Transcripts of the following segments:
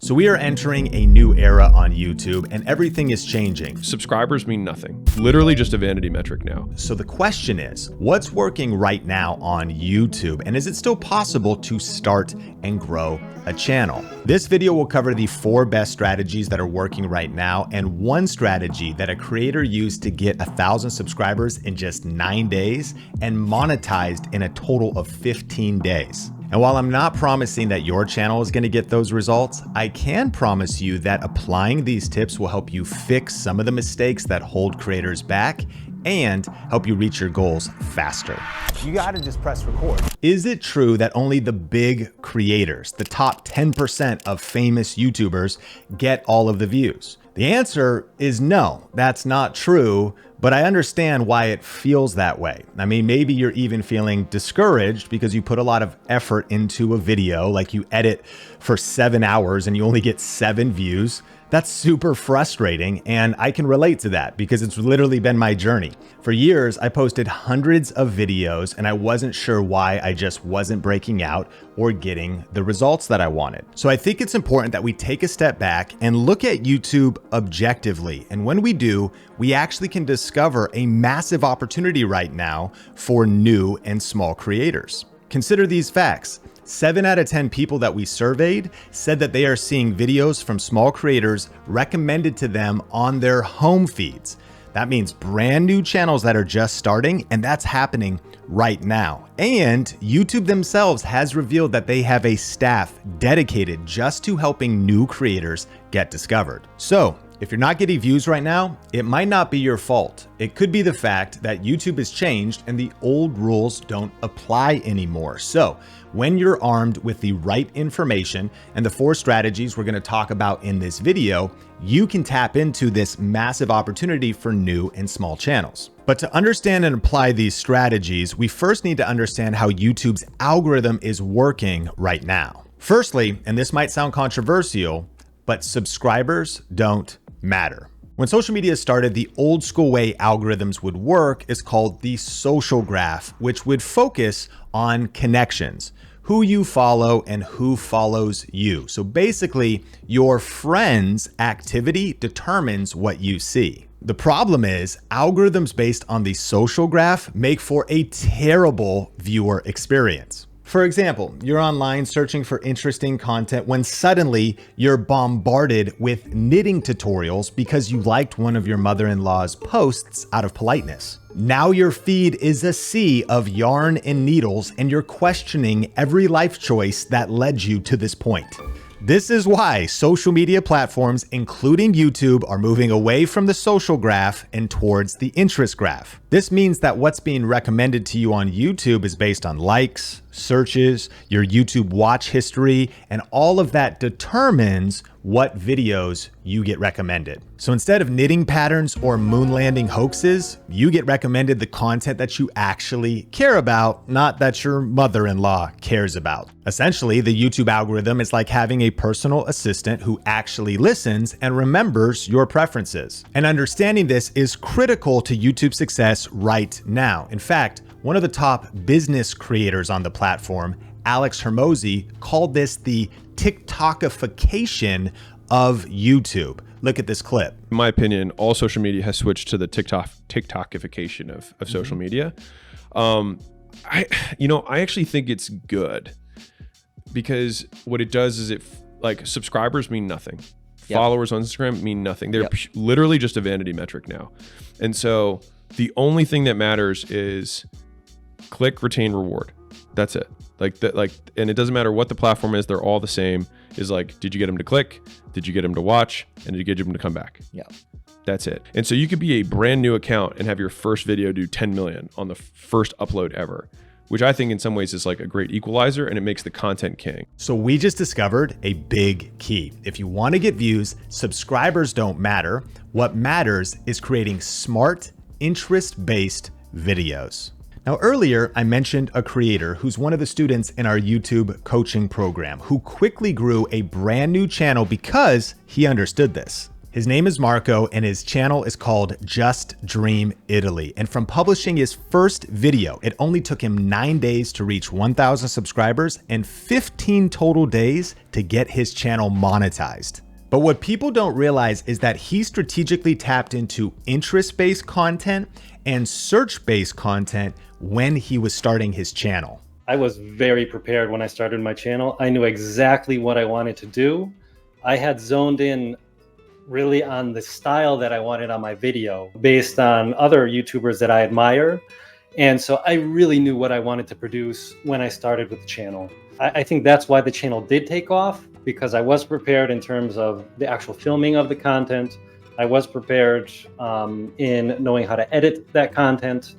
So we are entering a new era on YouTube and everything is changing. Subscribers mean nothing. Literally just a vanity metric now. So the question is, what's working right now on YouTube? And is it still possible to start and grow a channel? This video will cover the 4 best strategies that are working right now and one strategy that a creator used to get 1,000 subscribers in just 9 days and monetized in a total of 15 days. And while I'm not promising that your channel is going to get those results, I can promise you that applying these tips will help you fix some of the mistakes that hold creators back and help you reach your goals faster. You gotta just press record. Is it true that only the big creators, the top 10% of famous YouTubers, get all of the views? The answer is no, that's not true, but I understand why it feels that way. I mean, maybe you're even feeling discouraged because you put a lot of effort into a video, like you edit for 7 hours and you only get 7 views. That's super frustrating, and I can relate to that because it's literally been my journey. For years, I posted hundreds of videos and I wasn't sure why I just wasn't breaking out or getting the results that I wanted. So I think it's important that we take a step back and look at YouTube objectively. And when we do, we actually can discover a massive opportunity right now for new and small creators. Consider these facts. 7 out of 10 people that we surveyed said that they are seeing videos from small creators recommended to them on their home feeds. That means brand new channels that are just starting, and that's happening right now. And YouTube themselves has revealed that they have a staff dedicated just to helping new creators get discovered. So if you're not getting views right now, it might not be your fault. It could be the fact that YouTube has changed and the old rules don't apply anymore. So when you're armed with the right information and the 4 strategies we're going to talk about in this video, you can tap into this massive opportunity for new and small channels. But to understand and apply these strategies, we first need to understand how YouTube's algorithm is working right now. Firstly, and this might sound controversial, but subscribers don't matter. When social media started, the old school way algorithms would work is called the social graph, which would focus on connections, who you follow and who follows you. So basically, your friends' activity determines what you see. The problem is algorithms based on the social graph make for a terrible viewer experience. For example, you're online searching for interesting content when suddenly you're bombarded with knitting tutorials because you liked one of your mother-in-law's posts out of politeness. Now your feed is a sea of yarn and needles and you're questioning every life choice that led you to this point. This is why social media platforms, including YouTube, are moving away from the social graph and towards the interest graph. This means that what's being recommended to you on YouTube is based on likes, searches, your YouTube watch history, and all of that determines what videos you get recommended. So instead of knitting patterns or moon landing hoaxes, you get recommended the content that you actually care about, not that your mother-in-law cares about. Essentially, the YouTube algorithm is like having a personal assistant who actually listens and remembers your preferences. And understanding this is critical to YouTube's success right now. In fact, one of the top business creators on the platform, Alex Hermosi, called this the TikTokification of YouTube. Look at this clip. In my opinion, all social media has switched to the TikTokification of social media. I actually think it's good because what it does is like subscribers mean nothing. Yep. Followers on Instagram mean nothing. They're literally just a vanity metric now. And so the only thing that matters is click, retain, reward. That's it. And it doesn't matter what the platform is, they're all the same. Is like, did you get them to click? Did you get them to watch? And did you get them to come back? Yeah. That's it. And so you could be a brand new account and have your first video do 10 million on the first upload ever, which I think in some ways is like a great equalizer and it makes the content king. So we just discovered a big key. If you want to get views, subscribers don't matter. What matters is creating smart, interest-based videos. Now, earlier, I mentioned a creator who's one of the students in our YouTube coaching program who quickly grew a brand new channel because he understood this. His name is Marco, and his channel is called Just Dream Italy. And from publishing his first video, it only took him 9 days to reach 1,000 subscribers and 15 total days to get his channel monetized. But what people don't realize is that he strategically tapped into interest-based content and search-based content when he was starting his channel. I was very prepared when I started my channel. I knew exactly what I wanted to do. I had zoned in really on the style that I wanted on my video based on other YouTubers that I admire. And so I really knew what I wanted to produce when I started with the channel. I think that's why the channel did take off, because I was prepared in terms of the actual filming of the content. I was prepared in knowing how to edit that content.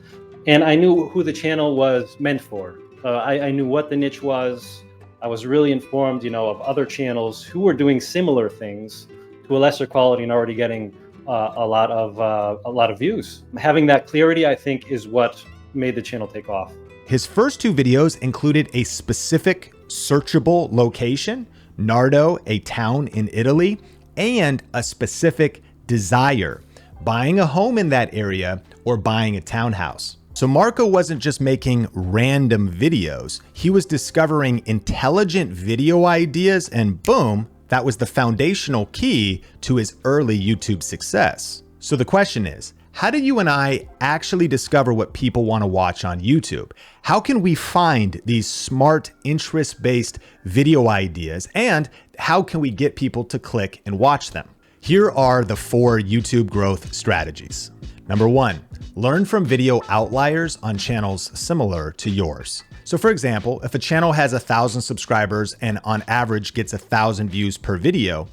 And I knew who the channel was meant for. I knew what the niche was. I was really informed, of other channels who were doing similar things to a lesser quality and already getting a lot of views. Having that clarity, I think, is what made the channel take off. His first 2 videos included a specific searchable location, Nardo, a town in Italy, and a specific desire, buying a home in that area or buying a townhouse. So Marco wasn't just making random videos, he was discovering intelligent video ideas, and boom, that was the foundational key to his early YouTube success. So the question is, how do you and I actually discover what people want to watch on YouTube? How can we find these smart, interest-based video ideas, and how can we get people to click and watch them? Here are the 4 YouTube growth strategies. Number 1, learn from video outliers on channels similar to yours. So for example, if a channel has 1,000 subscribers and on average gets 1,000 views per video,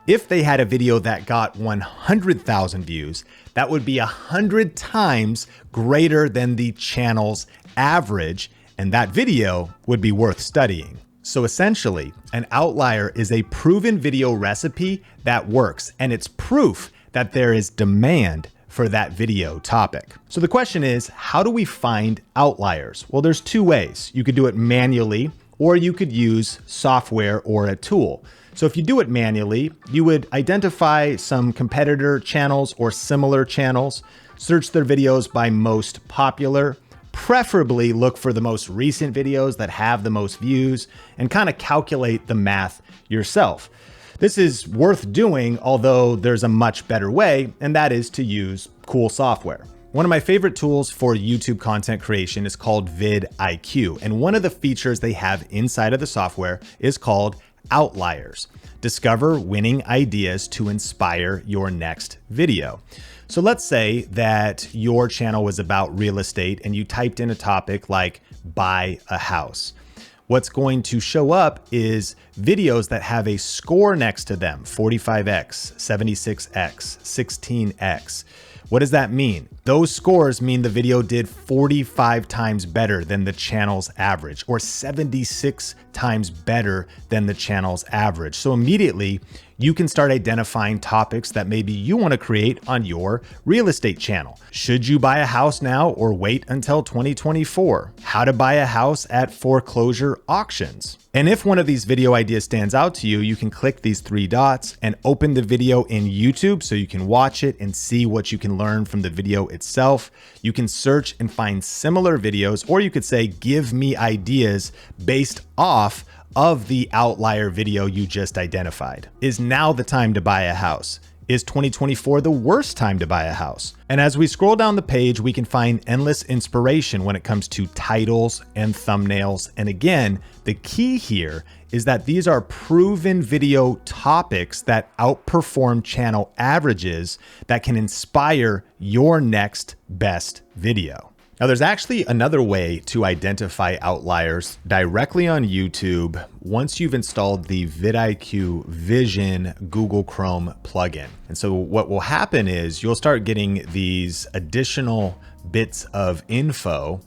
if they had a video that got 100,000 views, that would be 100 times greater than the channel's average, and that video would be worth studying. So essentially, an outlier is a proven video recipe that works, and it's proof that there is demand for that video topic. So the question is, how do we find outliers? Well, there's 2 ways. You could do it manually, or you could use software or a tool. So if you do it manually, you would identify some competitor channels or similar channels, search their videos by most popular, preferably look for the most recent videos that have the most views, and kind of calculate the math yourself. This is worth doing, although there's a much better way, and that is to use cool software. One of my favorite tools for YouTube content creation is called vidIQ, and one of the features they have inside of the software is called outliers. Discover winning ideas to inspire your next video. So let's say that your channel was about real estate and you typed in a topic like buy a house. What's going to show up is videos that have a score next to them, 45x, 76x, 16x. What does that mean? Those scores mean the video did 45 times better than the channel's average, or 76 times better than the channel's average. So immediately you can start identifying topics that maybe you want to create on your real estate channel. Should you buy a house now or wait until 2024? How to buy a house at foreclosure auctions. And if one of these video ideas stands out to you, you can click these 3 dots and open the video in YouTube so you can watch it and see what you can learn from the video itself. You can search and find similar videos, or you could say, give me ideas based off of the outlier video you just identified. Is now the time to buy a house? Is 2024 the worst time to buy a house? And as we scroll down the page, we can find endless inspiration when it comes to titles and thumbnails. And again, the key here is that these are proven video topics that outperform channel averages that can inspire your next best video. Now, there's actually another way to identify outliers directly on YouTube once you've installed the vidIQ Vision Google Chrome plugin. And so what will happen is you'll start getting these additional bits of info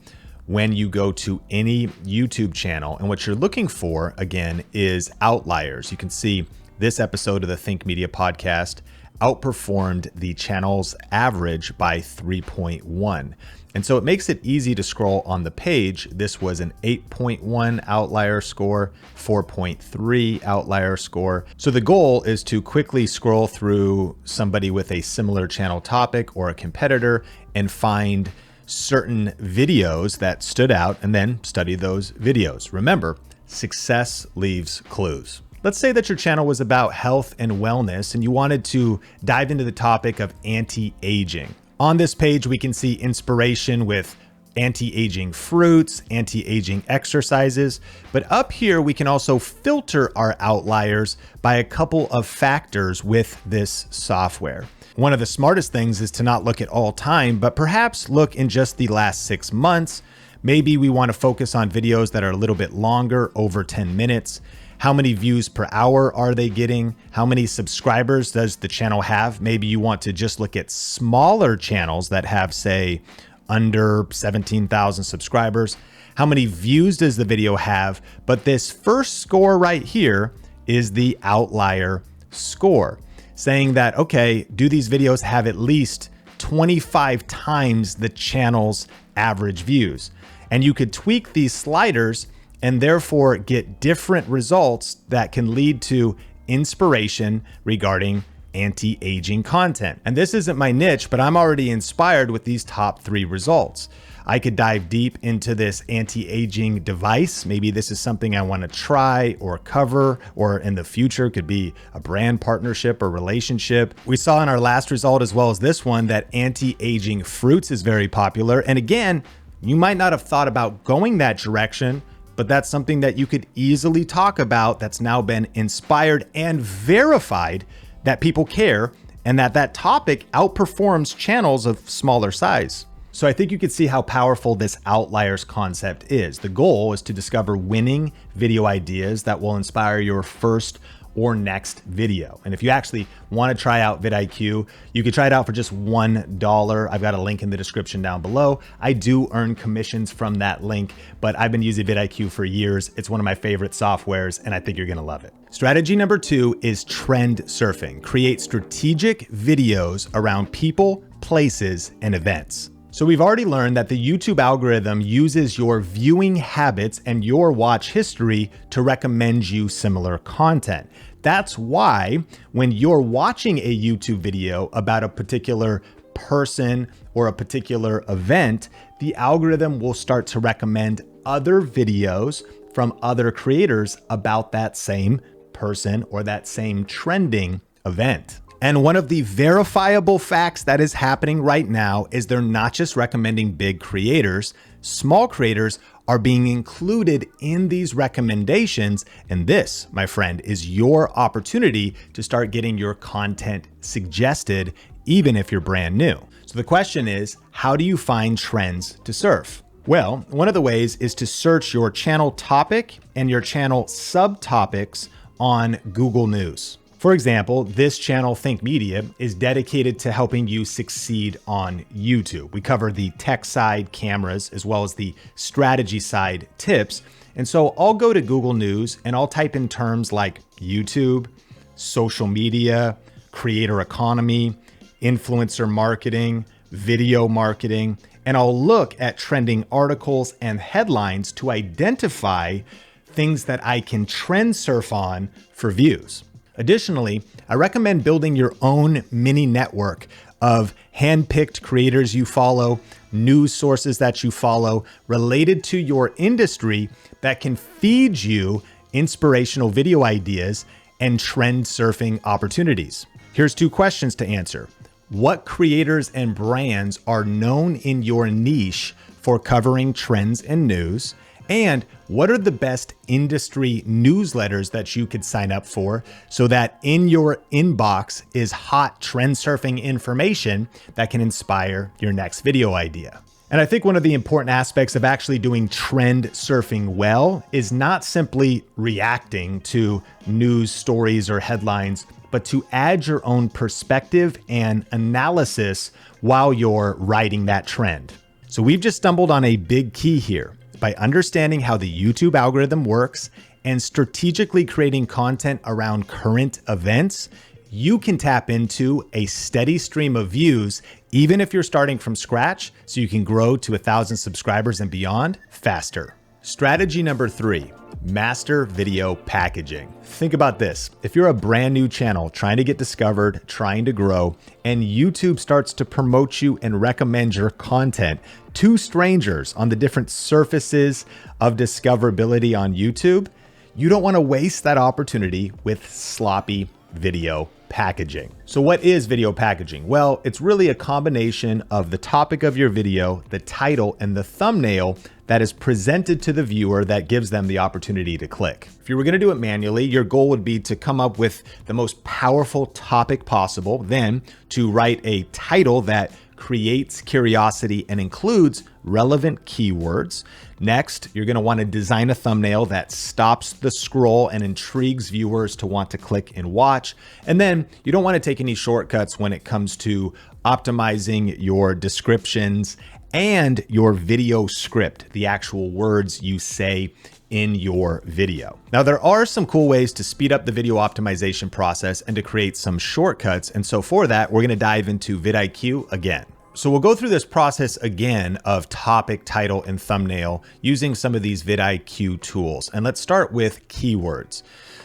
when you go to any YouTube channel. And what you're looking for, again, is outliers. You can see this episode of the Think Media podcast outperformed the channel's average by 3.1. And so it makes it easy to scroll on the page. This was an 8.1 outlier score, 4.3 outlier score. So the goal is to quickly scroll through somebody with a similar channel topic or a competitor and find certain videos that stood out and then study those videos. Remember, success leaves clues. Let's say that your channel was about health and wellness and you wanted to dive into the topic of anti-aging. On this page, we can see inspiration with anti-aging fruits, anti-aging exercises, but up here, we can also filter our outliers by a couple of factors with this software. One of the smartest things is to not look at all time, but perhaps look in just the last 6 months. Maybe we want to focus on videos that are a little bit longer, over 10 minutes. How many views per hour are they getting? How many subscribers does the channel have? Maybe you want to just look at smaller channels that have, say, under 17,000 subscribers. How many views does the video have? But this first score right here is the outlier score, saying that, okay, do these videos have at least 25 times the channel's average views? And you could tweak these sliders and therefore get different results that can lead to inspiration regarding anti-aging content. And this isn't my niche, but I'm already inspired with these top 3 results. I could dive deep into this anti-aging device. Maybe this is something I want to try or cover, or in the future could be a brand partnership or relationship. We saw in our last result, as well as this one, that anti-aging fruits is very popular. And again, you might not have thought about going that direction, but that's something that you could easily talk about that's now been inspired and verified that people care and that topic outperforms channels of smaller size. So I think you can see how powerful this outliers concept is. The goal is to discover winning video ideas that will inspire your first or next video. And if you actually want to try out vidIQ, you can try it out for just $1. I've got a link in the description down below. I do earn commissions from that link, but I've been using vidIQ for years. It's one of my favorite softwares, and I think you're gonna love it. Strategy number 2 is trend surfing. Create strategic videos around people, places, and events. So we've already learned that the YouTube algorithm uses your viewing habits and your watch history to recommend you similar content. That's why when you're watching a YouTube video about a particular person or a particular event, the algorithm will start to recommend other videos from other creators about that same person or that same trending event. And one of the verifiable facts that is happening right now is they're not just recommending big creators, small creators are being included in these recommendations. And this, my friend, is your opportunity to start getting your content suggested, even if you're brand new. So the question is, how do you find trends to surf? Well, one of the ways is to search your channel topic and your channel subtopics on Google News. For example, this channel, Think Media, is dedicated to helping you succeed on YouTube. We cover the tech side, cameras, as well as the strategy side tips. And so I'll go to Google News and I'll type in terms like YouTube, social media, creator economy, influencer marketing, video marketing, and I'll look at trending articles and headlines to identify things that I can trend surf on for views. Additionally, I recommend building your own mini network of hand-picked creators you follow, news sources that you follow related to your industry that can feed you inspirational video ideas and trend surfing opportunities. Here's 2 questions to answer. What creators and brands are known in your niche for covering trends and news? And what are the best industry newsletters that you could sign up for so that in your inbox is hot trend surfing information that can inspire your next video idea? And I think one of the important aspects of actually doing trend surfing well is not simply reacting to news stories or headlines, but to add your own perspective and analysis while you're riding that trend. So we've just stumbled on a big key here. By understanding how the YouTube algorithm works and strategically creating content around current events, you can tap into a steady stream of views, even if you're starting from scratch, so you can grow to 1,000 subscribers and beyond faster. Strategy number 3, master video packaging. Think about this. If you're a brand new channel trying to get discovered, trying to grow, and YouTube starts to promote you and recommend your content to strangers on the different surfaces of discoverability on YouTube, you don't want to waste that opportunity with sloppy video packaging. So what is video packaging? Well, it's really a combination of the topic of your video, the title, and the thumbnail that is presented to the viewer that gives them the opportunity to click. If you were going to do it manually, your goal would be to come up with the most powerful topic possible, then to write a title that creates curiosity and includes relevant keywords. Next, you're going to want to design a thumbnail that stops the scroll and intrigues viewers to want to click and watch. And then you don't want to take any shortcuts when it comes to optimizing your descriptions and your video script, the actual words you say in your video. Now, there are some cool ways to speed up the video optimization process and to create some shortcuts. And so for that, we're going to dive into vidIQ again. So we'll go through this process again of topic, title, and thumbnail using some of these vidIQ tools. And let's start with keywords.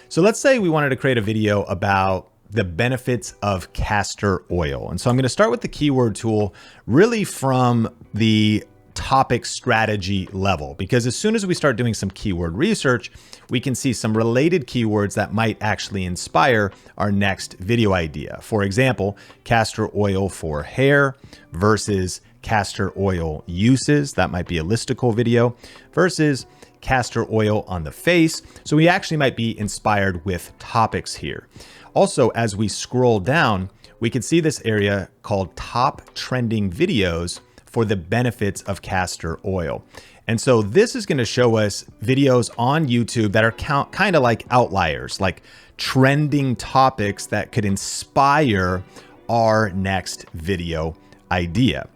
So let's say we wanted to create a video about the benefits of castor oil. And so I'm going to start with the keyword tool really from the topic strategy level, because as soon as we start doing some keyword research, we can see some related keywords that might actually inspire our next video idea. For example, castor oil for hair versus castor oil uses. That might be a listicle video versus castor oil on the face. So we actually might be inspired with topics here. Also, as we scroll down, we can see this area called top trending videos for the benefits of castor oil. And so this is going to show us videos on YouTube that are kind of like outliers, like trending topics that could inspire our next video idea.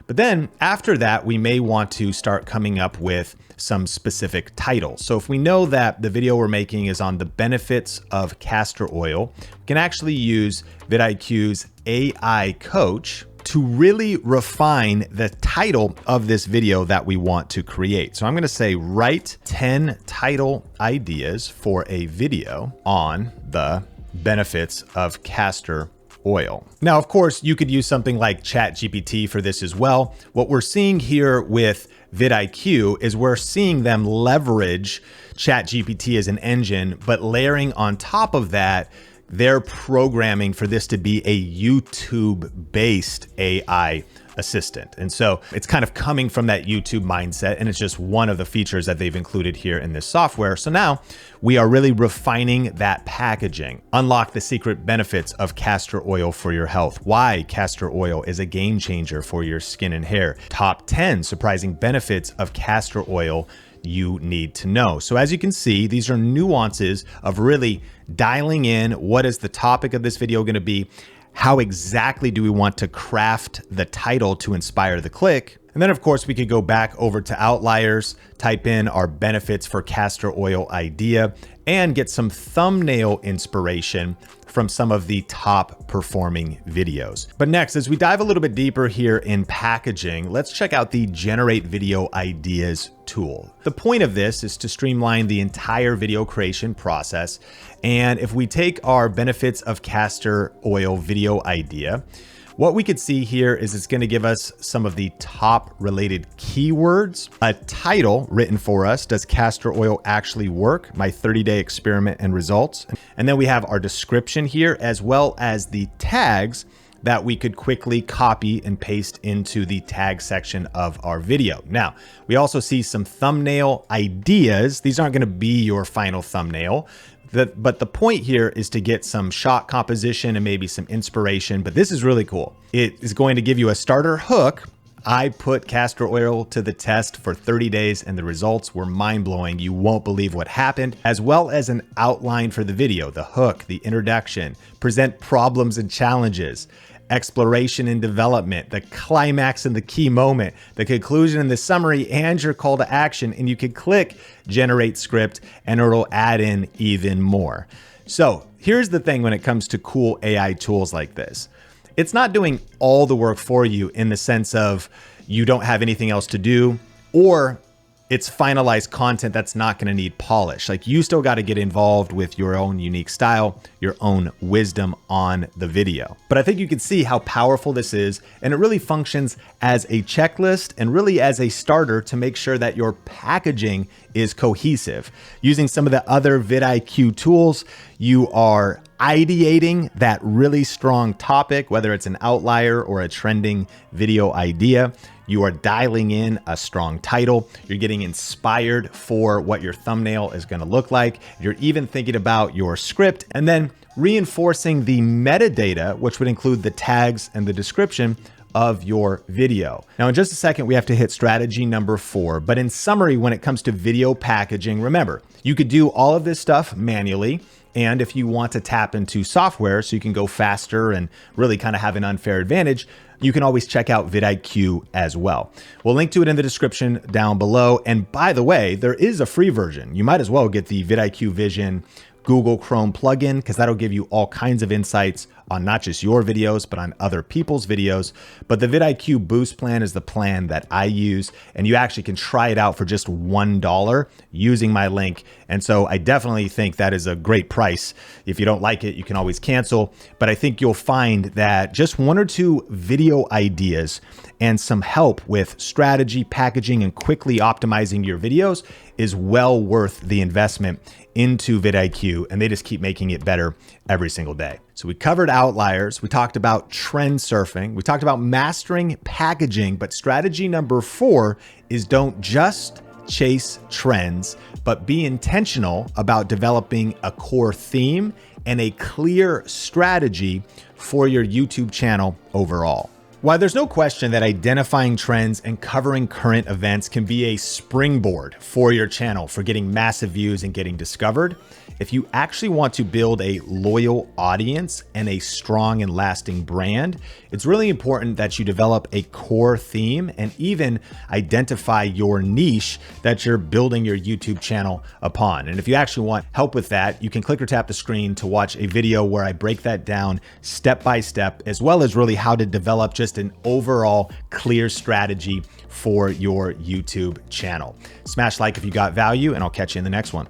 But then after that, we may want to start coming up with some specific titles. So if we know that the video we're making is on the benefits of castor oil, we can actually use vidIQ's AI Coach to really refine the title of this video that we want to create. So I'm going to say, write 10 title ideas for a video on the benefits of castor oil. Now, of course, you could use something like ChatGPT for this as well. What we're seeing here with vidIQ is we're seeing them leverage ChatGPT as an engine, but layering on top of that, they're programming for this to be a YouTube-based AI assistant. And so it's kind of coming from that YouTube mindset, and it's just one of the features that they've included here in this software. So now we are really refining that packaging. Unlock the secret benefits of castor oil for your health. Why castor oil is a game changer for your skin and hair. Top 10 surprising benefits of castor oil you need to know. So as you can see, these are nuances of really dialing in what is the topic of this video going to be, how exactly do we want to craft the title to inspire the click, and then of course we could go back over to outliers, type in our benefits for castor oil idea, and get some thumbnail inspiration from some of the top performing videos. But next, as we dive a little bit deeper here in packaging, let's check out the Generate Video Ideas tool. The point of this is to streamline the entire video creation process. And if we take our benefits of castor oil video idea, what we could see here is it's going to give us some of the top related keywords, a title written for us. Does castor oil actually work? My 30-day experiment and results. And then we have our description here, as well as the tags that we could quickly copy and paste into the tag section of our video. Now, we also see some thumbnail ideas. These aren't going to be your final thumbnail. But the point here is to get some shot composition and maybe some inspiration, but this is really cool. It is going to give you a starter hook. I put castor oil to the test for 30 days and the results were mind-blowing. You won't believe what happened, as well as an outline for the video, the hook, the introduction, present problems and challenges, exploration and development, the climax and the key moment, the conclusion and the summary, and your call to action. And you can click generate script and it'll add in even more. So Here's the thing when it comes to cool AI tools like this. It's not doing all the work for you in the sense of you don't have anything else to do, or it's finalized content that's not going to need polish. Like, you still got to get involved with your own unique style, your own wisdom on the video. But I think you can see how powerful this is, and it really functions as a checklist and really as a starter to make sure that your packaging is cohesive. Using some of the other vidIQ tools, you are ideating that really strong topic, whether it's an outlier or a trending video idea. You are dialing in a strong title. You're getting inspired for what your thumbnail is going to look like. You're even thinking about your script, and then reinforcing the metadata, which would include the tags and the description of your video. Now, in just a second, we have to hit strategy number 4. But in summary, when it comes to video packaging, remember, you could do all of this stuff manually. And if you want to tap into software so you can go faster and really kind of have an unfair advantage, you can always check out vidIQ as well. We'll link to it in the description down below. And by the way, there is a free version. You might as well get the vidIQ Vision Google Chrome plugin, because that'll give you all kinds of insights on not just your videos, but on other people's videos. But the vidIQ Boost plan is the plan that I use, and you actually can try it out for just $1 using my link. And so I definitely think that is a great price. If you don't like it, you can always cancel. But I think you'll find that just 1 or 2 video ideas and some help with strategy, packaging, and quickly optimizing your videos is well worth the investment into vidIQ, and they just keep making it better every single day. So we covered outliers, we talked about trend surfing, we talked about mastering packaging, but strategy number 4 is don't just chase trends, but be intentional about developing a core theme and a clear strategy for your YouTube channel overall. While there's no question that identifying trends and covering current events can be a springboard for your channel for getting massive views and getting discovered, if you actually want to build a loyal audience and a strong and lasting brand, it's really important that you develop a core theme and even identify your niche that you're building your YouTube channel upon. And if you actually want help with that, you can click or tap the screen to watch a video where I break that down step by step, as well as really how to develop just an overall clear strategy for your YouTube channel. Smash like if you got value, and I'll catch you in the next one.